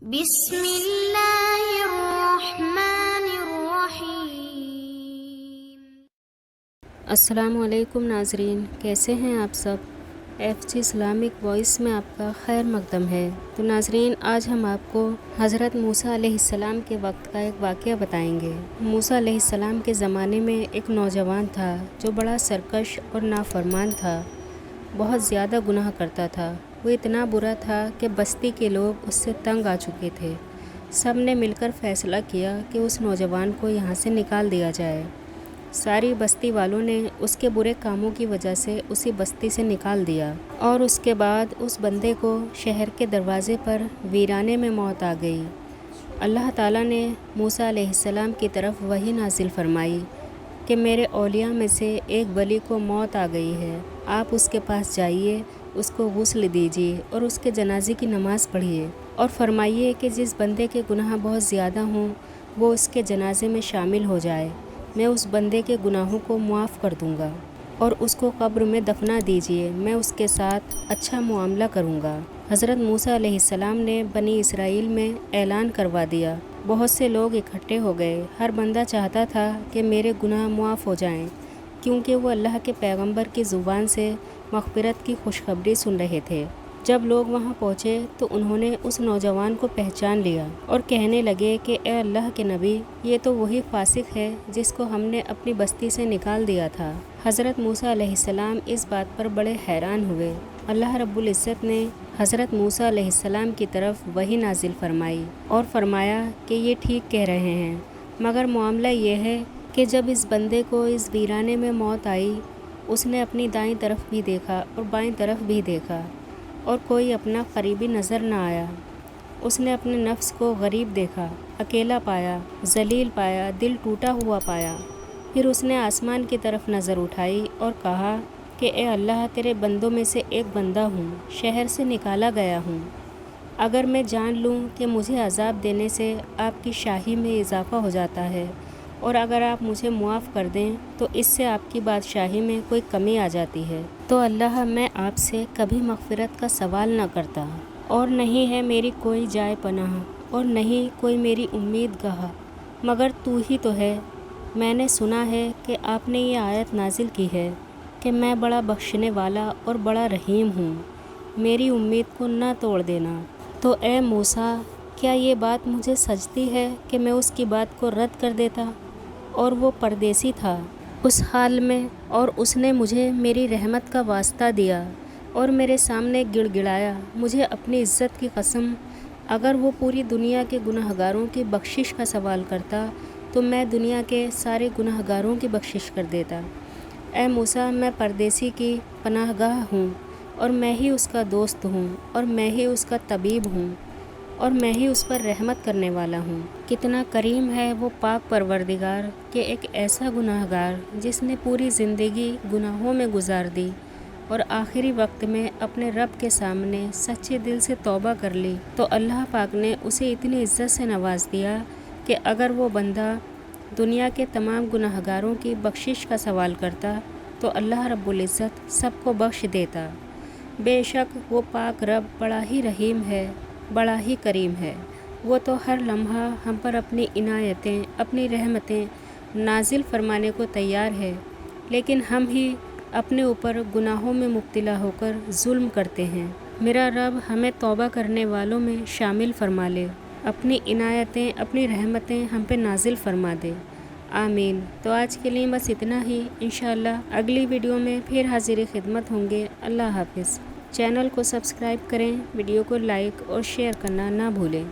بسم اللہ الرحمن الرحیم۔ السلام علیکم ناظرین، کیسے ہیں آپ سب؟ ایف جی اسلامک وائس میں آپ کا خیر مقدم ہے۔ تو ناظرین، آج ہم آپ کو حضرت موسیٰ علیہ السلام کے وقت کا ایک واقعہ بتائیں گے۔ موسیٰ علیہ السلام کے زمانے میں ایک نوجوان تھا جو بڑا سرکش اور نافرمان تھا، بہت زیادہ گناہ کرتا تھا۔ وہ اتنا برا تھا کہ بستی کے لوگ اس سے تنگ آ چکے تھے۔ سب نے مل کر فیصلہ کیا کہ اس نوجوان کو یہاں سے نکال دیا جائے۔ ساری بستی والوں نے اس کے برے کاموں کی وجہ سے اسی بستی سے نکال دیا، اور اس کے بعد اس بندے کو شہر کے دروازے پر ویرانے میں موت آ گئی۔ اللہ تعالیٰ نے موسیٰ علیہ السلام کی طرف وحی نازل فرمائی کہ میرے اولیاء میں سے ایک ولی کو موت آ گئی ہے، آپ اس کے پاس جائیے، اس کو غسل دیجیے اور اس کے جنازے کی نماز پڑھیے، اور فرمائیے کہ جس بندے کے گناہ بہت زیادہ ہوں وہ اس کے جنازے میں شامل ہو جائے، میں اس بندے کے گناہوں کو معاف کر دوں گا، اور اس کو قبر میں دفنا دیجیے، میں اس کے ساتھ اچھا معاملہ کروں گا۔ حضرت موسیٰ علیہ السلام نے بنی اسرائیل میں اعلان کروا دیا۔ بہت سے لوگ اکٹھے ہو گئے، ہر بندہ چاہتا تھا کہ میرے گناہ معاف ہو جائیں، کیونکہ وہ اللہ کے پیغمبر کی زبان سے مغفرت کی خوشخبری سن رہے تھے۔ جب لوگ وہاں پہنچے تو انہوں نے اس نوجوان کو پہچان لیا اور کہنے لگے کہ اے اللہ کے نبی، یہ تو وہی فاسق ہے جس کو ہم نے اپنی بستی سے نکال دیا تھا۔ حضرت موسیٰ علیہ السلام اس بات پر بڑے حیران ہوئے۔ اللہ رب العزت نے حضرت موسیٰ علیہ السلام کی طرف وحی نازل فرمائی اور فرمایا کہ یہ ٹھیک کہہ رہے ہیں، مگر معاملہ یہ ہے کہ جب اس بندے کو اس ویرانے میں موت آئی، اس نے اپنی دائیں طرف بھی دیکھا اور بائیں طرف بھی دیکھا، اور کوئی اپنا قریبی نظر نہ آیا۔ اس نے اپنے نفس کو غریب دیکھا، اکیلا پایا، ذلیل پایا، دل ٹوٹا ہوا پایا۔ پھر اس نے آسمان کی طرف نظر اٹھائی اور کہا کہ اے اللہ، تیرے بندوں میں سے ایک بندہ ہوں، شہر سے نکالا گیا ہوں۔ اگر میں جان لوں کہ مجھے عذاب دینے سے آپ کی شاہی میں اضافہ ہو جاتا ہے، اور اگر آپ مجھے معاف کر دیں تو اس سے آپ کی بادشاہی میں کوئی کمی آ جاتی ہے، تو اللہ، میں آپ سے کبھی مغفرت کا سوال نہ کرتا، اور نہیں ہے میری کوئی جائے پناہ اور نہیں کوئی میری امید گاہ مگر تو ہی تو ہے۔ میں نے سنا ہے کہ آپ نے یہ آیت نازل کی ہے کہ میں بڑا بخشنے والا اور بڑا رحیم ہوں، میری امید کو نہ توڑ دینا۔ تو اے موسیٰ، کیا یہ بات مجھے سجتی ہے کہ میں اس کی بات کو رد کر دیتا؟ اور وہ پردیسی تھا اس حال میں، اور اس نے مجھے میری رحمت کا واسطہ دیا اور میرے سامنے گڑ گڑایا۔ مجھے اپنی عزت کی قسم، اگر وہ پوری دنیا کے گناہ گاروں کی بخشش کا سوال کرتا تو میں دنیا کے سارے گناہ گاروں کی بخشش کر دیتا۔ اے موسیٰ، میں پردیسی کی پناہ گاہ ہوں، اور میں ہی اس کا دوست ہوں، اور میں ہی اس کا طبیب ہوں، اور میں ہی اس پر رحمت کرنے والا ہوں۔ کتنا کریم ہے وہ پاک پروردگار کہ ایک ایسا گناہ گار جس نے پوری زندگی گناہوں میں گزار دی اور آخری وقت میں اپنے رب کے سامنے سچے دل سے توبہ کر لی، تو اللہ پاک نے اسے اتنی عزت سے نواز دیا کہ اگر وہ بندہ دنیا کے تمام گناہ گاروں کی بخشش کا سوال کرتا تو اللہ رب العزت سب کو بخش دیتا۔ بے شک وہ پاک رب بڑا ہی رحیم ہے، بڑا ہی کریم ہے۔ وہ تو ہر لمحہ ہم پر اپنی عنایتیں، اپنی رحمتیں نازل فرمانے کو تیار ہے، لیکن ہم ہی اپنے اوپر گناہوں میں مبتلا ہو کر ظلم کرتے ہیں۔ میرا رب ہمیں توبہ کرنے والوں میں شامل فرما لے، اپنی عنایتیں، اپنی رحمتیں ہم پہ نازل فرما دے، آمین۔ تو آج کے لیے بس اتنا ہی، انشاءاللہ اگلی ویڈیو میں پھر حاضر خدمت ہوں گے۔ اللہ حافظ۔ چینل کو سبسکرائب کریں، ویڈیو کو لائک اور شیئر کرنا نہ بھولیں۔